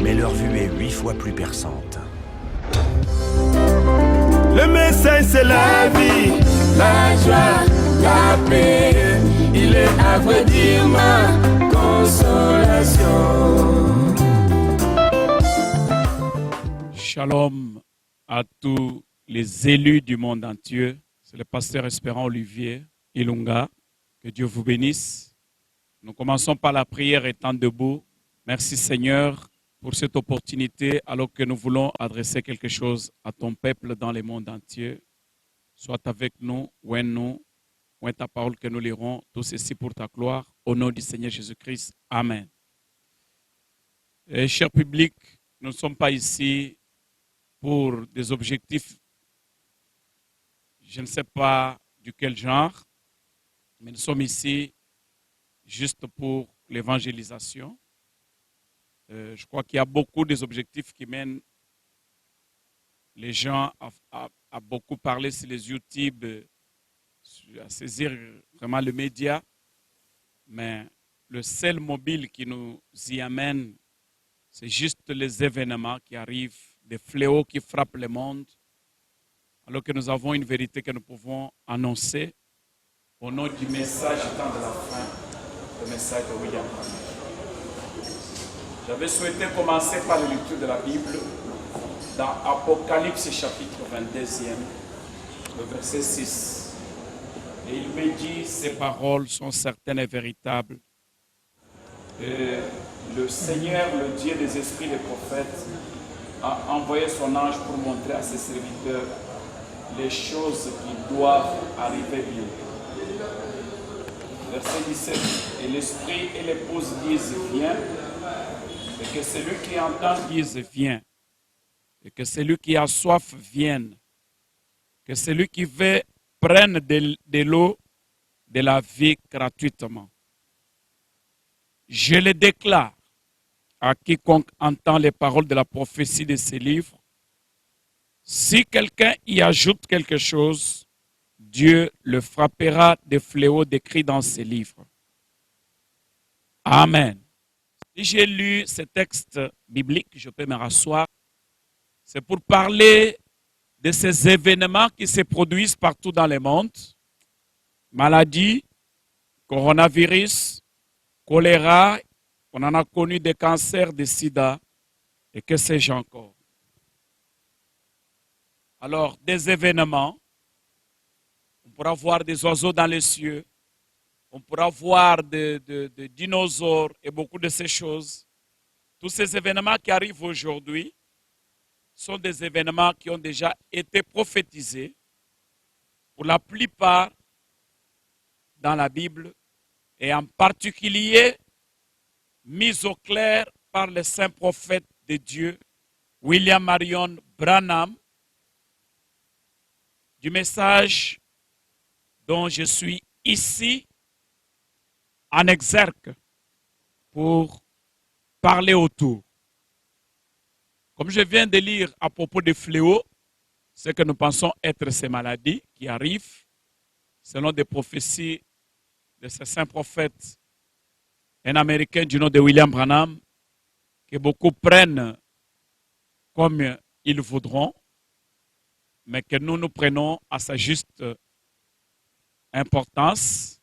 mais leur vue est 8 fois plus perçante. Le message c'est la vie, la joie, la paix. Il est à vrai dire ma consolation. Shalom à tous les élus du monde entier. C'est le pasteur Espérant Olivier Ilunga. Que Dieu vous bénisse. Nous commençons par la prière étant debout. Merci Seigneur pour cette opportunité alors que nous voulons adresser quelque chose à ton peuple dans le monde entier. Sois avec nous, ou en nous, ou en ta parole que nous lirons, tout ceci pour ta gloire. Au nom du Seigneur Jésus-Christ. Amen. Et cher public, nous ne sommes pas ici pour des objectifs, je ne sais pas du quel genre, mais nous sommes ici juste pour l'évangélisation. Je crois qu'il y a beaucoup des objectifs qui mènent les gens à beaucoup parler sur les YouTube, à saisir vraiment le média. Mais le seul mobile qui nous y amène, c'est juste les événements qui arrivent, des fléaux qui frappent le monde, alors que nous avons une vérité que nous pouvons annoncer au nom du message étant de la fin, le message de William Branham. J'avais souhaité commencer par la lecture de la Bible dans Apocalypse chapitre 22e, le verset 6. Et il me dit, ces paroles sont certaines et véritables. Et le Seigneur, le Dieu des esprits des prophètes, a envoyé son ange pour montrer à ses serviteurs les choses qui doivent arriver bientôt. Verset 17. Et l'esprit et l'épouse disent viens, et que celui qui entend dise viens, et que celui qui a soif vienne, que celui qui veut prenne de l'eau de la vie gratuitement. Je le déclare à quiconque entend les paroles de la prophétie de ces livres. Si quelqu'un y ajoute quelque chose, Dieu le frappera des fléaux décrits dans ces livres. Amen. Si j'ai lu ce texte biblique, je peux me rasseoir. C'est pour parler de ces événements qui se produisent partout dans le monde. Maladies, coronavirus, choléra, on en a connu des cancers, des sida, et que sais-je encore. Alors, des événements, on pourra voir des oiseaux dans les cieux, on pourra voir des dinosaures et beaucoup de ces choses. Tous ces événements qui arrivent aujourd'hui sont des événements qui ont déjà été prophétisés, pour la plupart dans la Bible, et en particulier mis au clair par le saint prophète de Dieu, William Marion Branham, du message dont je suis ici en exergue pour parler autour. Comme je viens de lire à propos des fléaux, ce que nous pensons être ces maladies qui arrivent, selon des prophéties de ce saint prophète, un Américain du nom de William Branham, que beaucoup prennent comme ils voudront, mais que nous prenons à sa juste importance,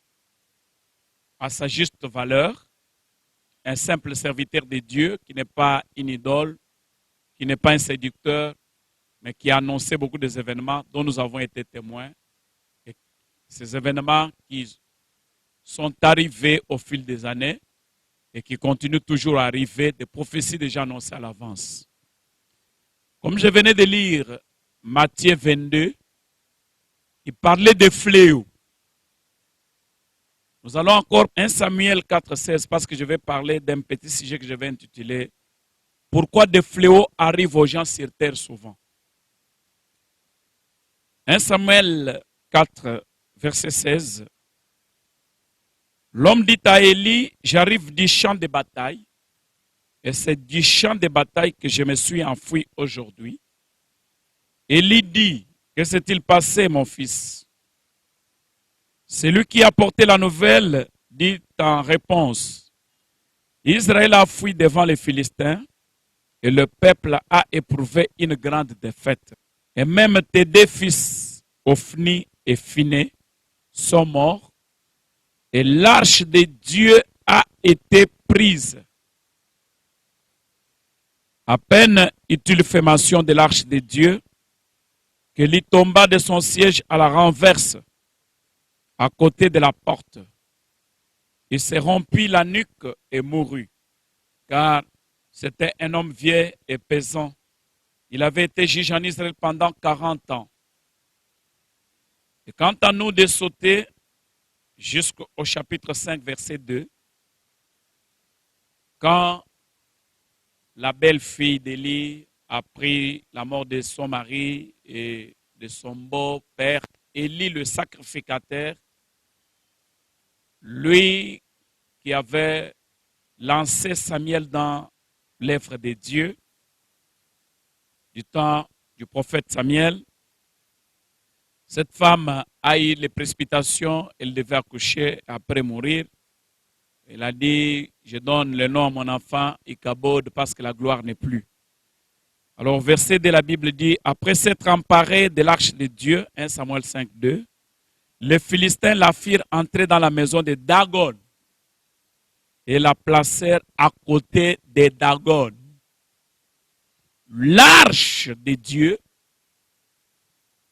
à sa juste valeur, un simple serviteur de Dieu qui n'est pas une idole, qui n'est pas un séducteur, mais qui a annoncé beaucoup des événements dont nous avons été témoins. Et ces événements qui sont arrivés au fil des années et qui continuent toujours à arriver, des prophéties déjà annoncées à l'avance. Comme je venais de lire Matthieu 22, il parlait de fléaux. Nous allons encore 1 Samuel 4,16 parce que je vais parler d'un petit sujet que je vais intituler « Pourquoi des fléaux arrivent aux gens sur terre souvent ?» 1 Samuel 4, verset 16. L'homme dit à Élie, j'arrive du champ de bataille, et c'est du champ de bataille que je me suis enfui aujourd'hui. Élie dit, que s'est-il passé, mon fils? Celui qui a porté la nouvelle dit en réponse, Israël a fui devant les Philistins, et le peuple a éprouvé une grande défaite. Et même tes deux fils, Ophni et Phiné, sont morts, et l'arche de Dieu a été prise. À peine eut-il fait mention de l'arche de Dieu, qu'il tomba de son siège à la renverse, à côté de la porte. Il se rompit la nuque et mourut, car c'était un homme vieux et pesant. Il avait été juge en Israël pendant 40 ans. Et quant à nous de sauter jusqu'au chapitre 5, verset 2, quand la belle-fille d'Élie a pris la mort de son mari et de son beau-père, Élie le sacrificateur, lui qui avait lancé Samuel dans l'œuvre de Dieu, du temps du prophète Samuel, cette femme a eu les précipitations, elle devait accoucher après mourir. Elle a dit, je donne le nom à mon enfant Ichabod parce que la gloire n'est plus. Alors, verset de la Bible dit, après s'être emparé de l'arche de Dieu, 1 Samuel 5, 2, les Philistins la firent entrer dans la maison de Dagon et la placèrent à côté de Dagon. L'arche de Dieu,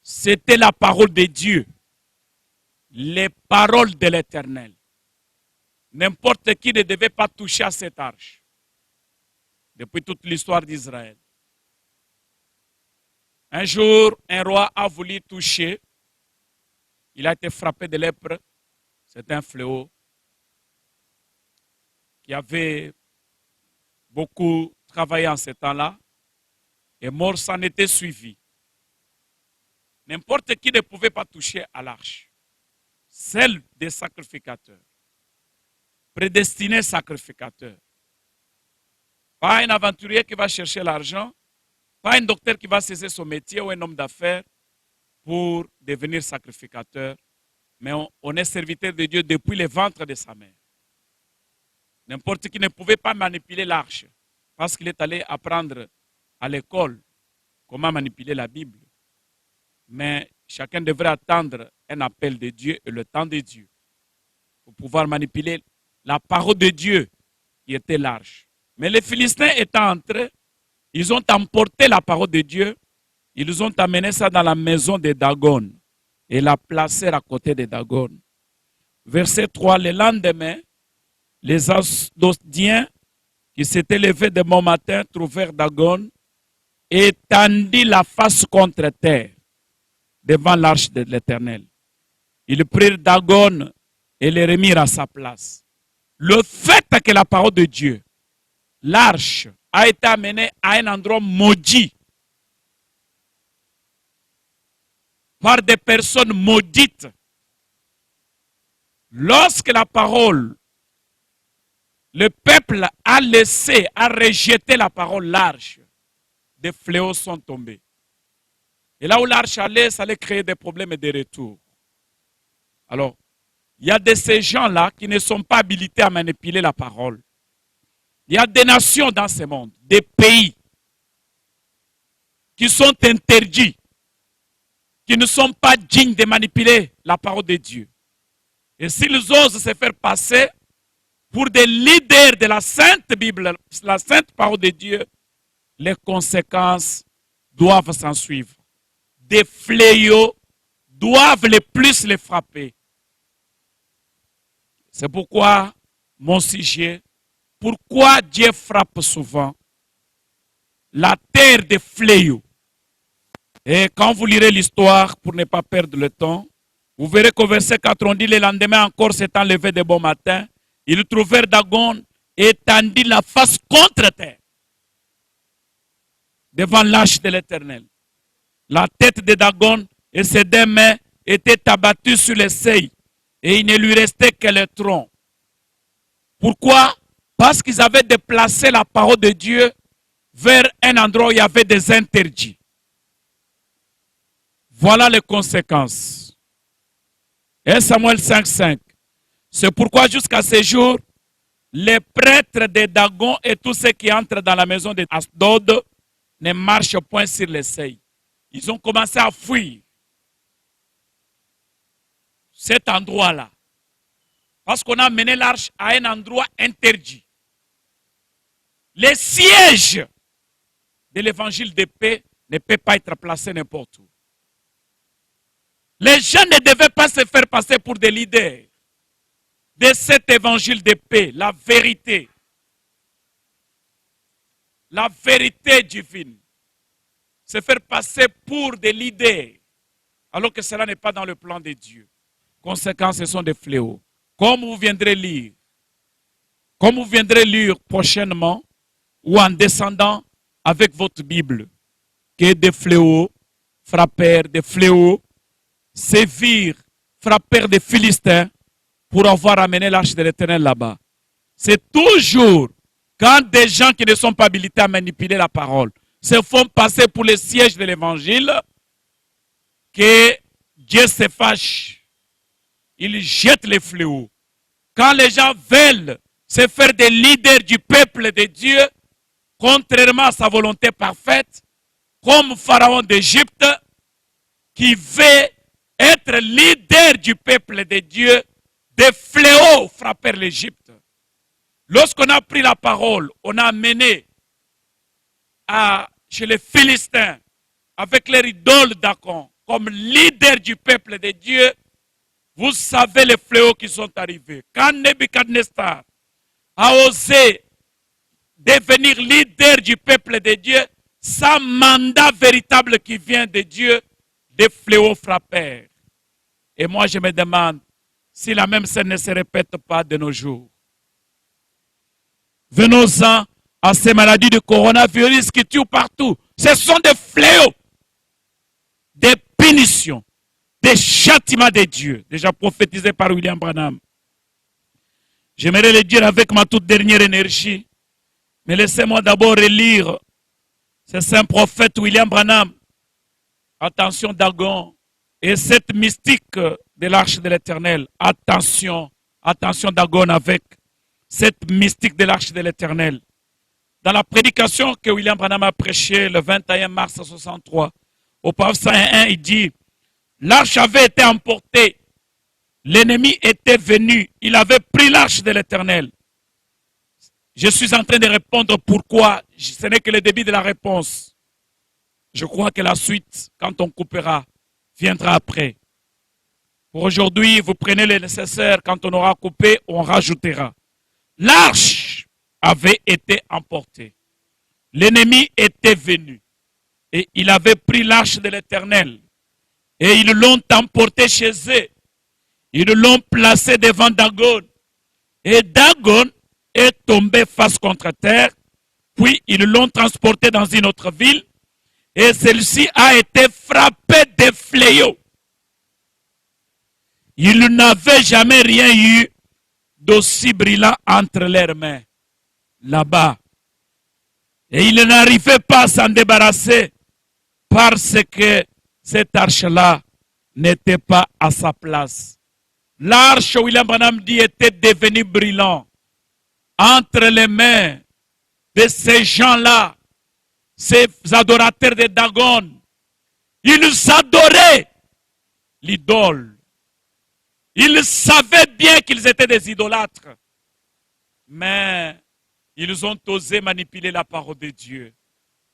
c'était la parole de Dieu, les paroles de l'Éternel. N'importe qui ne devait pas toucher à cette arche depuis toute l'histoire d'Israël. Un jour, un roi a voulu toucher. Il a été frappé de lèpre. C'est un fléau qui avait beaucoup travaillé en ce temps-là. Et mort s'en était suivi. N'importe qui ne pouvait pas toucher à l'arche. Celle des sacrificateurs. Prédestiné sacrificateur. Pas un aventurier qui va chercher l'argent, pas un docteur qui va cesser son métier ou un homme d'affaires pour devenir sacrificateur, mais on est serviteur de Dieu depuis le ventre de sa mère. N'importe qui ne pouvait pas manipuler l'arche parce qu'il est allé apprendre à l'école comment manipuler la Bible. Mais chacun devrait attendre un appel de Dieu et le temps de Dieu pour pouvoir manipuler la parole de Dieu qui était l'arche. Mais les Philistins étant entrés, ils ont emporté la parole de Dieu, ils ont amené ça dans la maison de Dagon et la placèrent à côté de Dagon. Verset 3, le lendemain, les Asdodiens qui s'étaient levés de bon matin trouvèrent Dagon et tendit la face contre terre devant l'arche de l'Éternel. Ils prirent Dagon et le remirent à sa place. Le fait que la parole de Dieu, l'arche, a été amenée à un endroit maudit par des personnes maudites. Lorsque la parole, le peuple a laissé, a rejeté la parole, l'arche, des fléaux sont tombés. Et là où l'arche allait, ça allait créer des problèmes et des retours. Alors, il y a de ces gens-là qui ne sont pas habilités à manipuler la parole. Il y a des nations dans ce monde, des pays qui sont interdits, qui ne sont pas dignes de manipuler la parole de Dieu. Et s'ils osent se faire passer pour des leaders de la Sainte Bible, la Sainte Parole de Dieu, les conséquences doivent s'en suivre. Des fléaux doivent les plus les frapper. C'est pourquoi mon sujet, pourquoi Dieu frappe souvent la terre des fléaux. Et quand vous lirez l'histoire, pour ne pas perdre le temps, vous verrez qu'au verset 4, on dit, le lendemain encore s'étant levé de bon matin, ils trouvèrent Dagon et tendit la face contre terre devant l'arche de l'Éternel. La tête de Dagon et ses deux mains étaient abattues sur les seuils et il ne lui restait que le tronc. Pourquoi? Parce qu'ils avaient déplacé la parole de Dieu vers un endroit où il y avait des interdits. Voilà les conséquences. 1 Samuel 5,5. C'est pourquoi jusqu'à ce jour, les prêtres de Dagon et tous ceux qui entrent dans la maison d'Asdod ne marchent point sur les seuils. Ils ont commencé à fuir cet endroit-là. Parce qu'on a mené l'arche à un endroit interdit. Les sièges de l'évangile de paix ne peuvent pas être placés n'importe où. Les gens ne devaient pas se faire passer pour des leaders de cet évangile de paix, la vérité divine. Se faire passer pour des leaders, alors que cela n'est pas dans le plan de Dieu. Conséquences, ce sont des fléaux. Comme vous viendrez lire prochainement, ou en descendant avec votre Bible, que des fléaux frappèrent, des fléaux sévirent, frappèrent des Philistins pour avoir amené l'arche de l'Éternel là-bas. C'est toujours quand des gens qui ne sont pas habilités à manipuler la parole se font passer pour les sièges de l'évangile que Dieu se fâche. Il jette les fléaux. Quand les gens veulent se faire des leaders du peuple de Dieu, contrairement à sa volonté parfaite, comme Pharaon d'Égypte, qui veut être leader du peuple de Dieu, des fléaux frappèrent l'Égypte. Lorsqu'on a pris la parole, on a amené chez les Philistins, avec leur idole Dagon, comme leader du peuple de Dieu, vous savez les fléaux qui sont arrivés. Quand Nebuchadnezzar a osé devenir leader du peuple de Dieu, sans mandat véritable qui vient de Dieu, des fléaux frappèrent. Et moi je me demande si la même scène ne se répète pas de nos jours. Venons-en à ces maladies de coronavirus qui tuent partout. Ce sont des fléaux, des punitions, des châtiments de Dieu, déjà prophétisés par William Branham. J'aimerais le dire avec ma toute dernière énergie, mais laissez-moi d'abord relire ce saint prophète William Branham. Attention Dagon et cette mystique de l'arche de l'Éternel. Attention, attention Dagon avec cette mystique de l'arche de l'Éternel. Dans la prédication que William Branham a prêchée le 21 mars 1963, au pape Saint 1, il dit, l'arche avait été emportée, l'ennemi était venu, il avait pris l'arche de l'Éternel. Je suis en train de répondre pourquoi, ce n'est que le début de la réponse. Je crois que la suite, quand on coupera, viendra après. Pour aujourd'hui, vous prenez le nécessaire, quand on aura coupé, on rajoutera. L'arche avait été emportée. L'ennemi était venu. Et il avait pris l'arche de l'Éternel. Et ils l'ont emporté chez eux. Ils l'ont placé devant Dagon. Et Dagon est tombé face contre terre. Puis ils l'ont transporté dans une autre ville. Et celle-ci a été frappée de fléaux. Ils n'avaient jamais rien eu d'aussi brillant entre leurs mains. Là-bas. Et ils n'arrivaient pas à s'en débarrasser parce que cette arche-là n'était pas à sa place. L'arche, William Branham dit, était devenue brillant entre les mains de ces gens-là, ces adorateurs de Dagon. Ils adoraient l'idole. Ils savaient bien qu'ils étaient des idolâtres. Mais ils ont osé manipuler la parole de Dieu.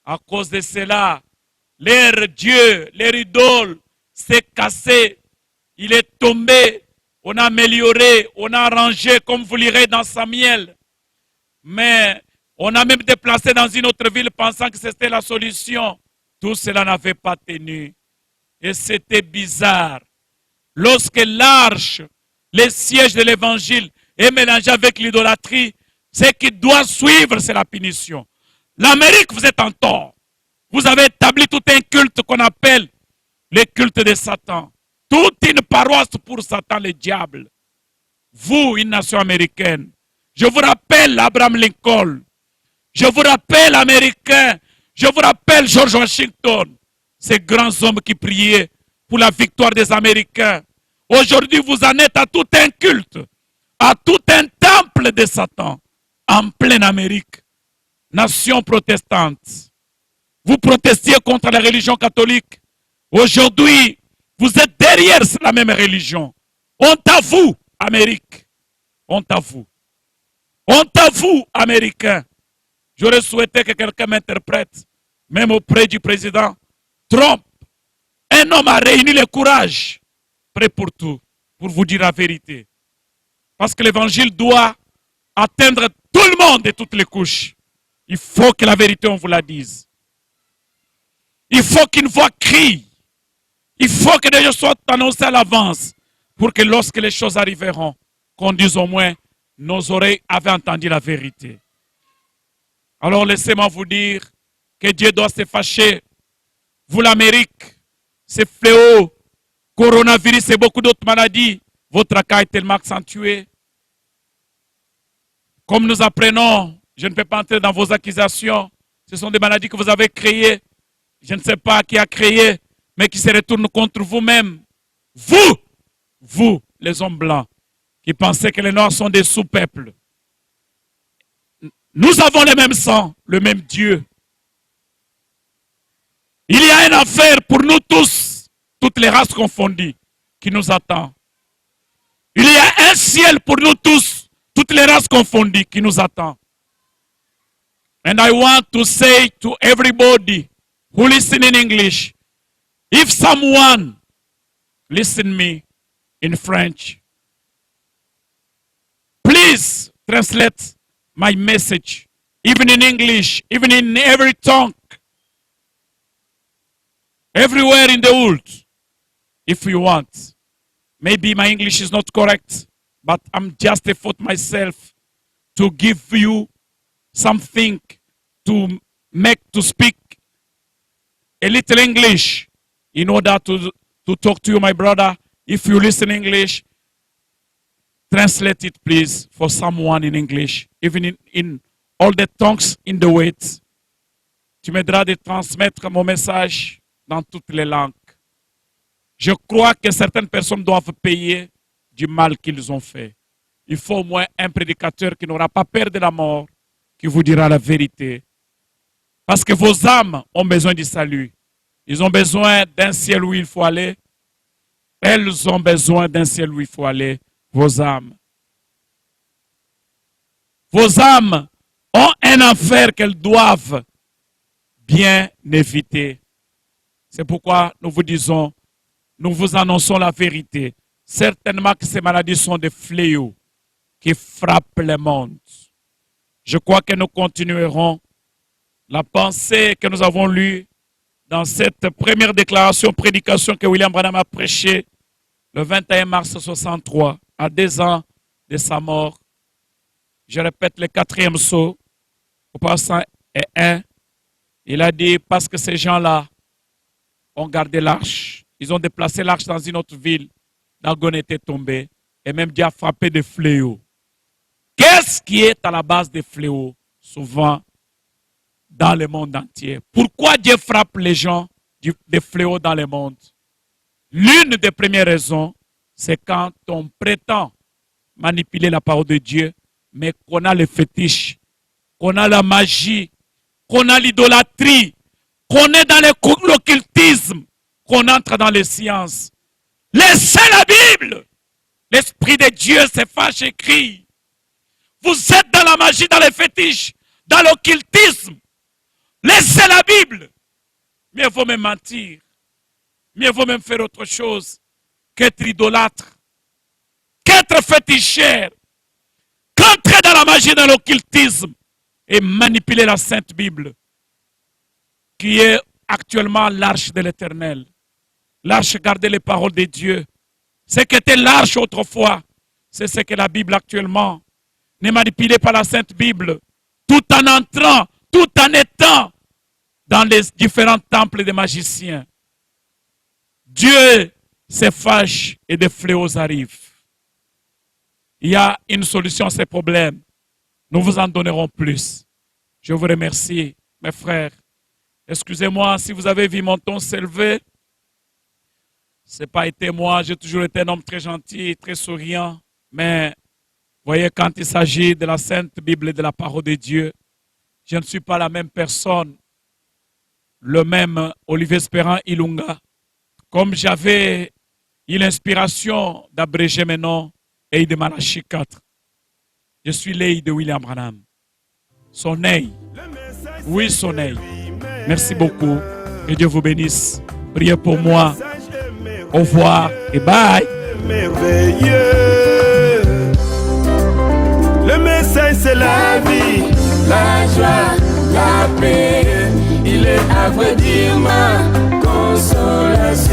À cause de cela, leur Dieu, leur idole s'est cassé. Il est tombé. On a amélioré, on a arrangé, comme vous lirez dans Samuel. Mais on a même déplacé dans une autre ville pensant que c'était la solution. Tout cela n'avait pas tenu. Et c'était bizarre. Lorsque l'arche, le siège de l'évangile, est mélangé avec l'idolâtrie, ce qui doit suivre, c'est la punition. L'Amérique, vous êtes en tort. Vous avez établi tout un culte qu'on appelle le culte de Satan. Toute une paroisse pour Satan, le diable. Vous, une nation américaine, je vous rappelle Abraham Lincoln. Je vous rappelle Américain. Je vous rappelle George Washington. Ces grands hommes qui priaient pour la victoire des Américains. Aujourd'hui, vous en êtes à tout un culte, à tout un temple de Satan. en pleine Amérique, nation protestante. Vous protestiez contre la religion catholique. Aujourd'hui, vous êtes derrière la même religion. Honte à vous, Amérique. Honte à vous. Honte à vous, Américains. J'aurais souhaité que quelqu'un m'interprète, même auprès du président Trump. Un homme a réuni le courage, prêt pour tout, pour vous dire la vérité. Parce que l'évangile doit atteindre tout le monde et toutes les couches. Il faut que la vérité, on vous la dise. Il faut qu'une voix crie. Il faut que des choses soient annoncées à l'avance pour que lorsque les choses arriveront, qu'on dise au moins, nos oreilles avaient entendu la vérité. Alors laissez-moi vous dire que Dieu doit se fâcher. Vous l'Amérique, ces fléaux, coronavirus et beaucoup d'autres maladies, votre cas est tellement accentué. Comme nous apprenons, je ne peux pas entrer dans vos accusations. Ce sont des maladies que vous avez créées. Je ne sais pas qui a créé, mais qui se retournent contre vous-même. Vous, les hommes blancs, qui pensez que les Noirs sont des sous-peuples. Nous avons le même sang, le même Dieu. Il y a un enfer pour nous tous, toutes les races confondues, qui nous attend. Il y a un ciel pour nous tous, toutes les races confondues, qui nous attend. And I want to say to everybody who listen in English, if someone listen me in French, please translate my message, even in English, even in every tongue, everywhere in the world, if you want. Maybe my English is not correct, but I'm just effort myself to give you something to speak a little English in order to talk to you, my brother. If you listen English, translate it, please, for someone in English, even in all the tongues in the wait. Tu m'aideras de transmettre mon message dans toutes les langues. Je crois que certaines personnes doivent payer du mal qu'ils ont fait. Il faut au moins un prédicateur qui n'aura pas peur de la mort, qui vous dira la vérité. Parce que vos âmes ont besoin du salut. Ils ont besoin d'un ciel où il faut aller. Elles ont besoin d'un ciel où il faut aller. Vos âmes. Vos âmes ont un enfer qu'elles doivent bien éviter. C'est pourquoi nous vous disons, nous vous annonçons la vérité. Certainement que ces maladies sont des fléaux qui frappent le monde. Je crois que nous continuerons la pensée que nous avons lue dans cette première déclaration, prédication que William Branham a prêchée le 21 mars 63, à 2 ans de sa mort. Je répète le 4e saut, au passant est 1. Il a dit, parce que ces gens-là ont gardé l'arche, ils ont déplacé l'arche dans une autre ville, Dagon était tombé, et même Dieu a frappé des fléaux. Qu'est-ce qui est à la base des fléaux, souvent, dans le monde entier? Pourquoi Dieu frappe les gens des fléaux dans le monde? L'une des premières raisons, c'est quand on prétend manipuler la parole de Dieu, mais qu'on a le fétiche, qu'on a la magie, qu'on a l'idolâtrie, qu'on est dans l'occultisme, qu'on entre dans les sciences. Laissez la Bible. L'Esprit de Dieu se fâche et crie. Vous êtes dans la magie, dans les fétiches, dans l'occultisme. Laissez la Bible. Mieux vaut même mentir. Mieux vaut même faire autre chose qu'être idolâtre, qu'être féticheur, qu'entrer dans la magie, dans l'occultisme et manipuler la Sainte Bible, qui est actuellement l'arche de l'Éternel. L'arche gardait les paroles de Dieu. Ce qu'était l'arche autrefois, c'est ce que la Bible actuellement. Ne manipulez pas la Sainte Bible, tout en entrant, tout en étant dans les différents temples des magiciens. Dieu se fâche et des fléaux arrivent. Il y a une solution à ces problèmes. Nous vous en donnerons plus. Je vous remercie, mes frères. Excusez-moi si vous avez vu mon ton s'élever. Ce n'a pas été moi. J'ai toujours été un homme très gentil, très souriant. Mais Voyez, quand il s'agit de la Sainte Bible et de la parole de Dieu, je ne suis pas la même personne, le même Olivier Espérant Ilunga. Comme j'avais eu l'inspiration d'abréger mes noms et de Malachie 4, je suis l'œil de William Branham. Son œil, oui, son œil. Merci beaucoup. Que Dieu vous bénisse. Priez pour moi. Au revoir et bye. Merveilleux. Le message c'est la vie, la joie, la paix. Il est à vrai dire ma consolation.